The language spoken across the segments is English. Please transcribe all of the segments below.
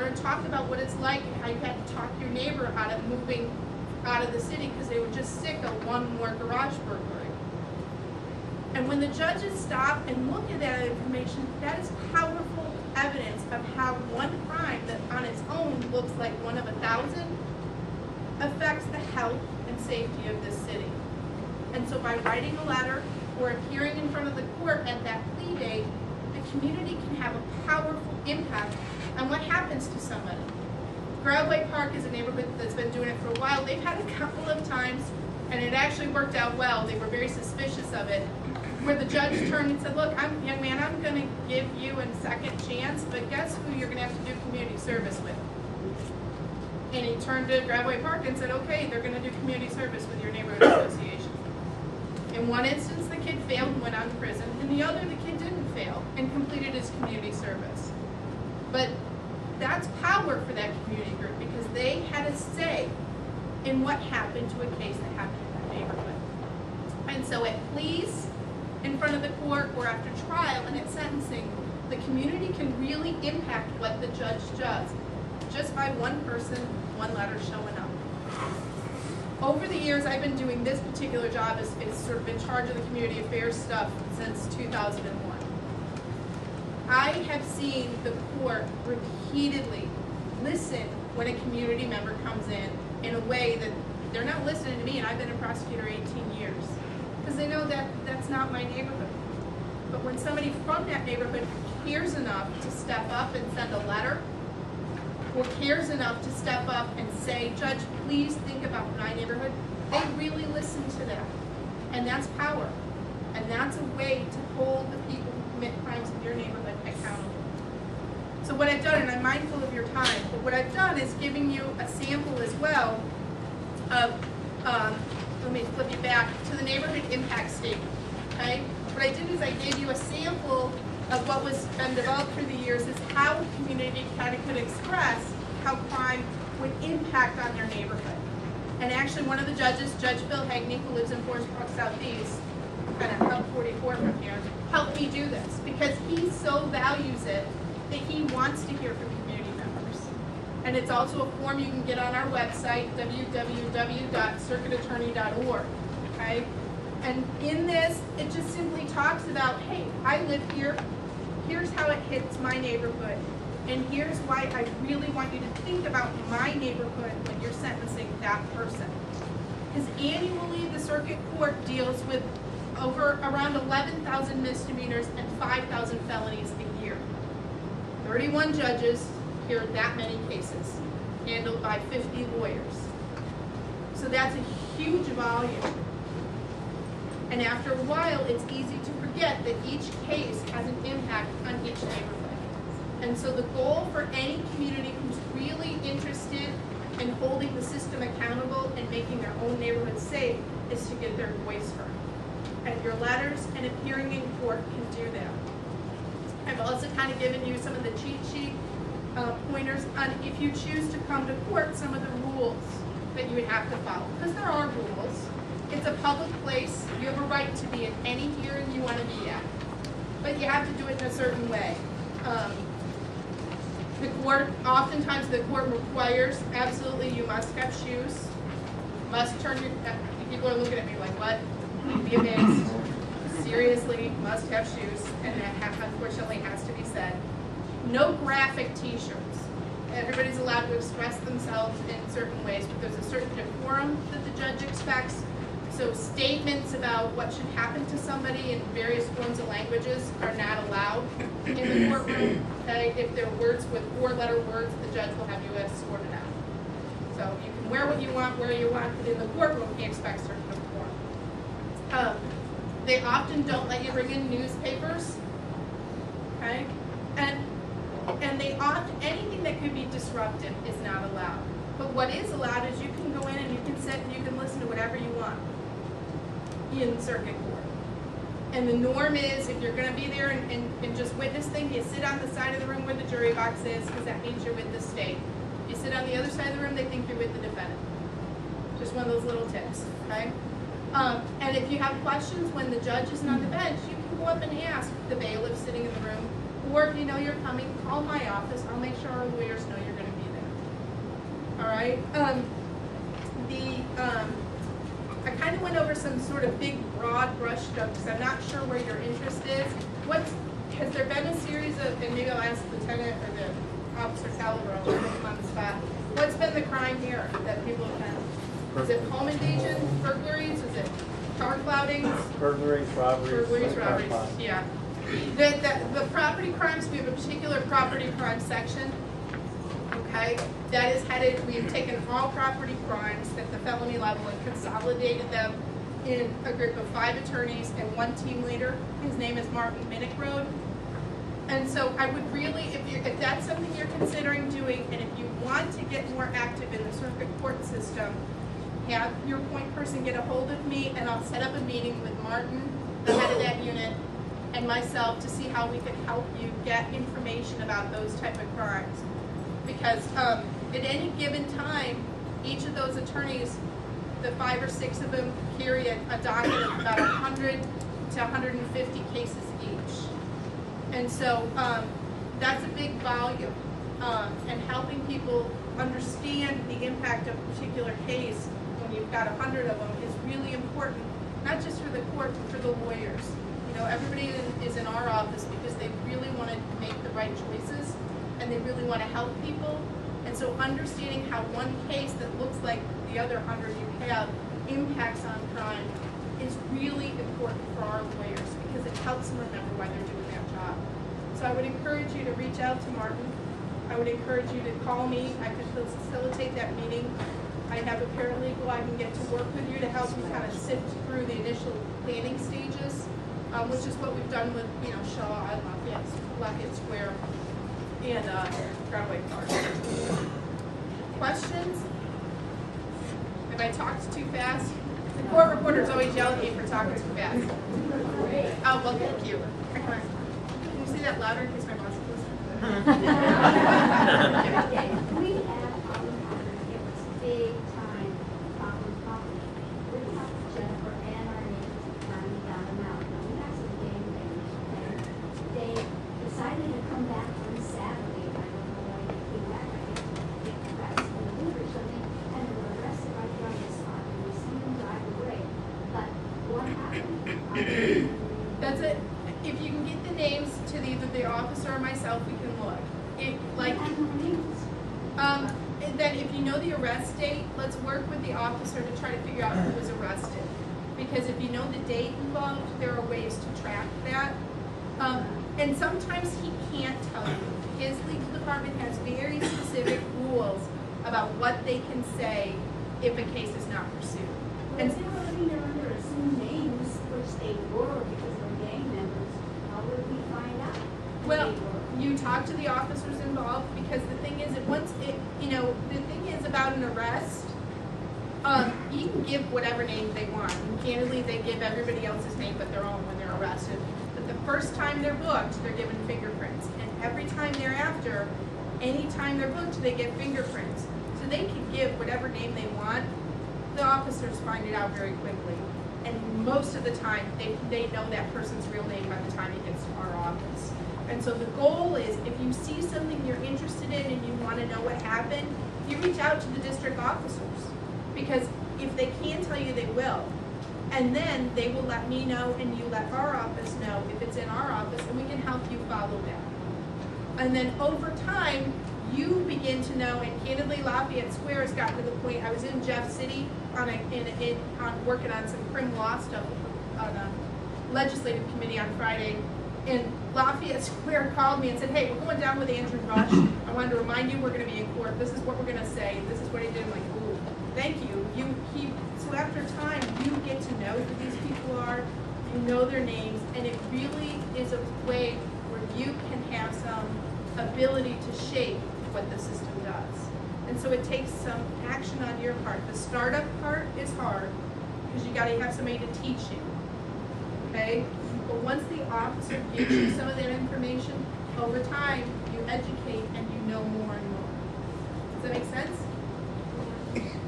Learn, talk about what it's like, how you had to talk your neighbor out of moving out of the city because they were just sick of one more garage burglary. And when the judges stop and look at that information, that is powerful evidence of how one crime that on its own looks like one of 1,000 affects the health and safety of this city. And so by writing a letter or appearing in front of the court at that plea date, the community can have a powerful impact on what happens to somebody. Graveway Park is a neighborhood that's been doing it for a while. They've had a couple of times, and it actually worked out well. They were very suspicious of it, where the judge turned and said, look, young man, I'm going to give you a second chance, but guess who you're going to have to do community service with? And he turned to Graveway Park and said, okay, they're going to do community service with your neighborhood association. In one instance, the kid failed and went on to prison. In the other, the kid didn't fail and completed his community service. But that's power for that community group because they had a say in what happened to a case that happened in that neighborhood. And so at pleas, in front of the court, or after trial and at sentencing, the community can really impact what the judge does just by one person, one letter showing up. Over the years, I've been doing this particular job as sort of in charge of the community affairs stuff since 2001. I have seen the court repeatedly listen when a community member comes in a way that they're not listening to me, and I've been a prosecutor 18 years, because they know that that's not my neighborhood. But when somebody from that neighborhood cares enough to step up and send a letter, or cares enough to step up and say, Judge, please think about my neighborhood, they really listen to that. And that's power. And that's a way to hold the people who commit crimes in your neighborhood accountable. So what I've done, and I'm mindful of your time, but what I've done is giving you a sample as well of, let me flip you back to the neighborhood impact statement, okay? What I did is I gave you a sample of what was been developed through the years is how a community kind of could express how crime would impact on their neighborhood. And actually one of the judges, Judge Phil Hagney, who lives in Forest Park Southeast, kind of up 44 from here, helped me do this because he so values it that he wants to hear from community members. And it's also a form you can get on our website, www.circuitattorney.org, okay? And in this, it just simply talks about, hey, I live here, here's how it hits my neighborhood, and here's why I really want you to think about my neighborhood when you're sentencing that person. Because annually, the circuit court deals with around 11,000 misdemeanors and 5,000 felonies a year. 31 judges hear that many cases, handled by 50 lawyers. So that's a huge volume. And after a while, it's easy to forget that each case has an impact on each neighborhood. And so the goal for any community who's really interested in holding the system accountable and making their own neighborhood safe is to get their voice heard. And your letters and appearing in court can do that. I've also kind of given you some of the cheat sheet pointers on if you choose to come to court, some of the rules that you would have to follow. Because there are rules. It's a public place. You have a right to be at any hearing you want to be at. But you have to do it in a certain way. The court, oftentimes the court requires, absolutely, you must have shoes. Must turn your, people are looking at me like, what? You'd be amazed. Seriously, must have shoes. And that unfortunately has to be said. No graphic t-shirts. Everybody's allowed to express themselves in certain ways, but there's a certain decorum that the judge expects. So statements about what should happen to somebody in various forms of languages are not allowed in the courtroom. Okay? If they're words with four-letter words, the judge will have you escorted out. So you can wear what you want, where you want, but in the courtroom, he expects certain decorum. They often don't let you bring in newspapers. Okay? And they often, anything that could be disruptive is not allowed. But what is allowed is you can go in and you can sit and you can listen to whatever you want in circuit court. And the norm is, if you're going to be there and just witness things, you sit on the side of the room where the jury box is, because that means you're with the state. You sit on the other side of the room, they think you're with the defendant. Just one of those little tips, okay? And if you have questions when the judge isn't on the bench, you can go up and ask the bailiff sitting in the room. Or if you know you're coming, call my office. I'll make sure our lawyers know you're going anyway, I kind of went over some sort of big, broad brush strokes because I'm not sure where your interest is. Has there been a series of, and maybe I'll ask Lieutenant or the Officer Caliber, I'll put him on the spot. What's been the crime here that people have found? Is it home invasion, burglaries? Is it car cloudings? Burglaries, robberies, Yeah. The property crimes, we have a particular property crime section. Okay, that is headed, we have taken all property crimes at the felony level and consolidated them in a group of 5 attorneys and 1 team leader. His name is Martin Minnick. And so I would really, if that's something you're considering doing, and if you want to get more active in the circuit court system, have your point person get a hold of me, and I'll set up a meeting with Martin, the head of that unit, and myself to see how we can help you get information about those type of crimes. Because at any given time, each of those attorneys, the 5 or 6 of them, carry a docket of about 100 to 150 cases each. And so that's a big volume. And helping people understand the impact of a particular case when you've got 100 of them is really important, not just for the court, but for the lawyers. You know, everybody is in our office because they really want to make the right choices and they really want to help people. And so understanding how one case that looks like the other 100 you have impacts on crime is really important for our lawyers because it helps them remember why they're doing that job. So I would encourage you to reach out to Martin. I would encourage you to call me. I could facilitate that meeting. I have a paralegal I can get to work with you to help you kind of sift through the initial planning stages, which is what we've done with, you know, Shaw and Lafayette Square and Broadway Park. Questions? Have I talked too fast? The court reporters always yell at me for talking too fast. Oh, well, thank you. Can you say that louder in case my boss is listening? We have it was big time problem. We talked to Jennifer and our neighbors attorney down the mountain. We got some game things. They decided to come back on Saturday. I don't know why they came back. I guess they came back from the loop or something, and they were arrested right there on the spot. And we see them drive away. But what happened? That's it. If you can get the names to either the officer or myself, we can look. Then if you know the arrest date, let's work with the officer to try to figure out who was arrested. Because if you know the date involved, there are ways to track that. And sometimes he can't tell you. His legal department has very specific rules about what they can say if a case is not pursued. And if they were living there under assumed names, which they were because they're gang members, how would we find out? Well, you talk to the officers involved because the thing is that the thing is about an arrest, you can give whatever name they want. And candidly, they give everybody else's name but their own when they're arrested. But the first time they're booked, they're given fingerprints. And every time thereafter, any time they're booked, they get fingerprints. So they can give whatever name they want. The officers find it out very quickly. And most of the time, they know that person's real name by the time he gets to our office. And so the goal is, if you see something you're interested in and you want to know what happened, you reach out to the district officers. Because if they can tell you, they will. And then they will let me know and you let our office know if it's in our office, and we can help you follow that. And then over time, you begin to know, and candidly, Lafayette Square has gotten to the point, I was in Jeff City working on some crim law stuff on a legislative committee on Friday, and Lafayette Square called me and said, hey, we're going down with Andrew Rush. I wanted to remind you we're going to be in court. This is what we're going to say. This is what he did. I'm like, ooh, thank you. So after time, you get to know who these people are, you know their names, and it really is a way where you can have some ability to shape what the system does. And so it takes some action on your part. The startup part is hard because you got to have somebody to teach you, okay? But once the officer gives you some of that information, over time, you educate and you know more and more. Does that make sense?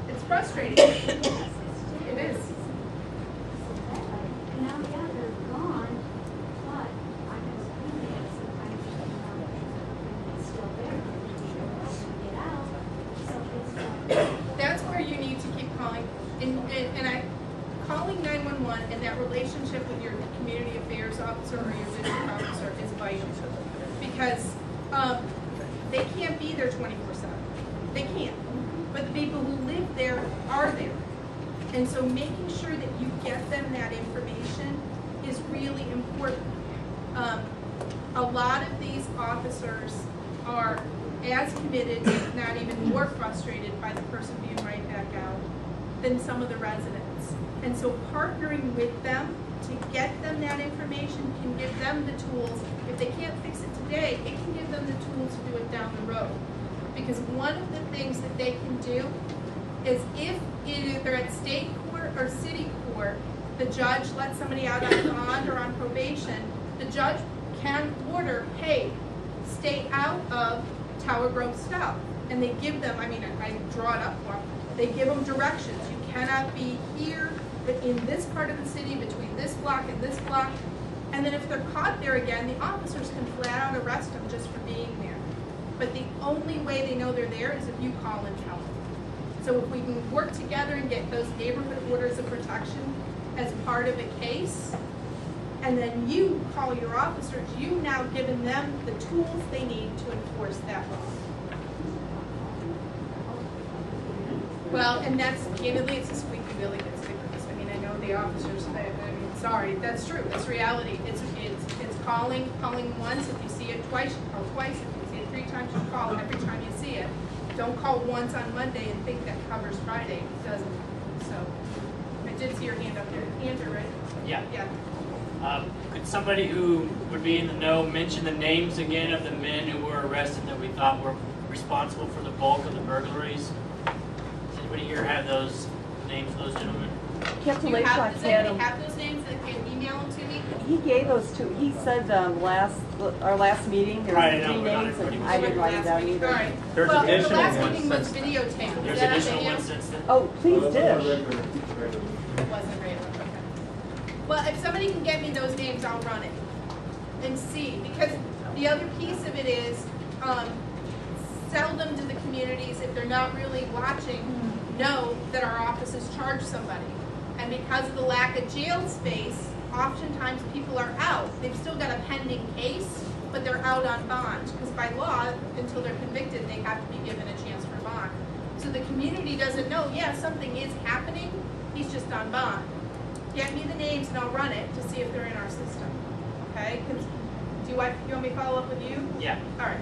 It's frustrating. It is. Now, yeah, they're gone, but I can see that sometimes it's still there. You don't get out. So it's one, and that relationship with your community affairs officer or your district officer is vital. Because they can't be there 24/7. They can't. But the people who live there are there. And so making sure that you get them that information is really important. A lot of these officers are as committed, if not even more frustrated by the person being right back out than some of the residents. And so partnering with them to get them that information can give them the tools. If they can't fix it today, it can give them the tools to do it down the road. Because one of the things that they can do is if either at state court or city court, the judge lets somebody out on bond or on probation, the judge can order, hey, stay out of Tower Grove South. And they give them, I draw it up for them, they give them directions. You cannot be here, but in this part of the city, between this block and this block. And then if they're caught there again, the officers can flat out arrest them just for being there. But the only way they know they're there is if you call and tell them. So if we can work together and get those neighborhood orders of protection as part of a case, and then you call your officers, you've now given them the tools they need to enforce that law. Well, and that's, candidly, it's a squeaky wheel that gets stickers. I know the officers, sorry, that's true, that's reality. It's calling once, if you see it twice, you call twice, if you see it 3 times, you call every time you see it. Don't call once on Monday and think that covers Friday, it doesn't. So, I did see your hand up there. Andrew, right? Yeah. Yeah. Could somebody who would be in the know mention the names again of the men who were arrested that we thought were responsible for the bulk of the burglaries? Does anybody here have those names of those gentlemen? Does anybody have those names that can email them to me? He gave those to, he said our last meeting, there Right, were I 3 know, names, but and not I didn't write it down either. All right. There's well, additional the last ones meeting was since- videotaped. There's Is that additional okay? ones since then. Oh, please dish. It wasn't regular, okay. Well, if somebody can get me those names, I'll run it and see. Because the other piece of it is, seldom do the communities, if they're not really watching, know that our offices charge somebody. And because of the lack of jail space, oftentimes people are out. They've still got a pending case, but they're out on bond. Because by law, until they're convicted, they have to be given a chance for bond. So the community doesn't know, yeah, something is happening, he's just on bond. Get me the names and I'll run it to see if they're in our system. Okay? Do you want me to follow up with you? Yeah. All right.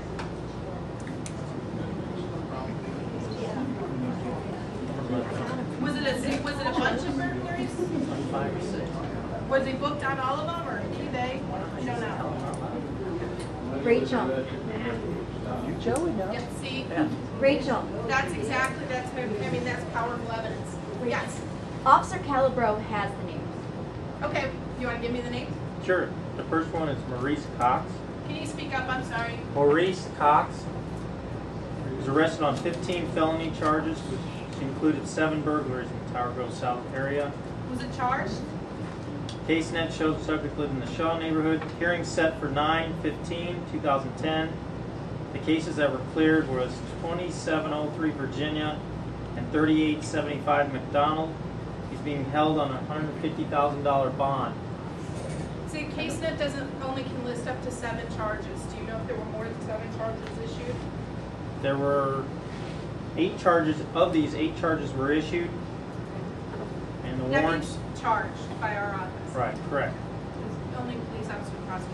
Was it a bunch of burglaries? 5 or 6. Was he booked on all of them, or eBay? You don't know. Rachel, Joe would know. Yeah, see, Rachel, that's powerful evidence. Yes. Officer Calabro has the names. Okay, you want to give me the names? Sure. The first one is Maurice Cox. Can you speak up? I'm sorry. Maurice Cox was arrested on 15 felony charges, which included 7 burglaries in the Tower Grove South area. Was it charged? CaseNet showed the subject lived in the Shaw neighborhood. Hearing set for 9/15/2010. The cases that were cleared was 2703 Virginia and 3875 McDonald. He's being held on a $150,000 bond. See, CaseNet can list up to 7 charges. Do you know if there were more than 7 charges issued? There were 8 charges. Of these, 8 charges were issued, and the That warrants. means charged by our office. Right, correct. Only police officer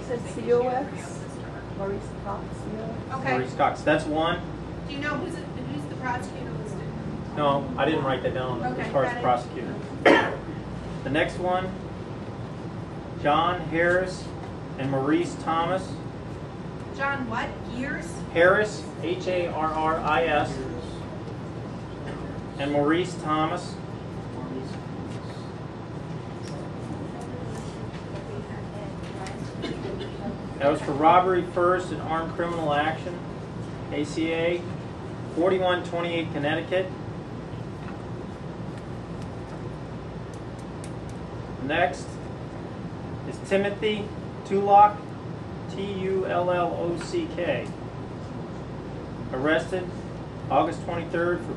Said prosecutors. they can COX? issue every other charge. Maurice Cox, yeah. Okay. Maurice Cox. That's one. Do you know who's the prosecutor listed? No, I didn't write that down Okay, as far as got it. prosecutor. The next one, John Harris and Maurice Thomas. John what? Gears? Harris, Harris, and Maurice Thomas. That was for robbery first and armed criminal action, ACA, 4128 Connecticut. Next is Timothy Tullock, Tullock, arrested August 23rd for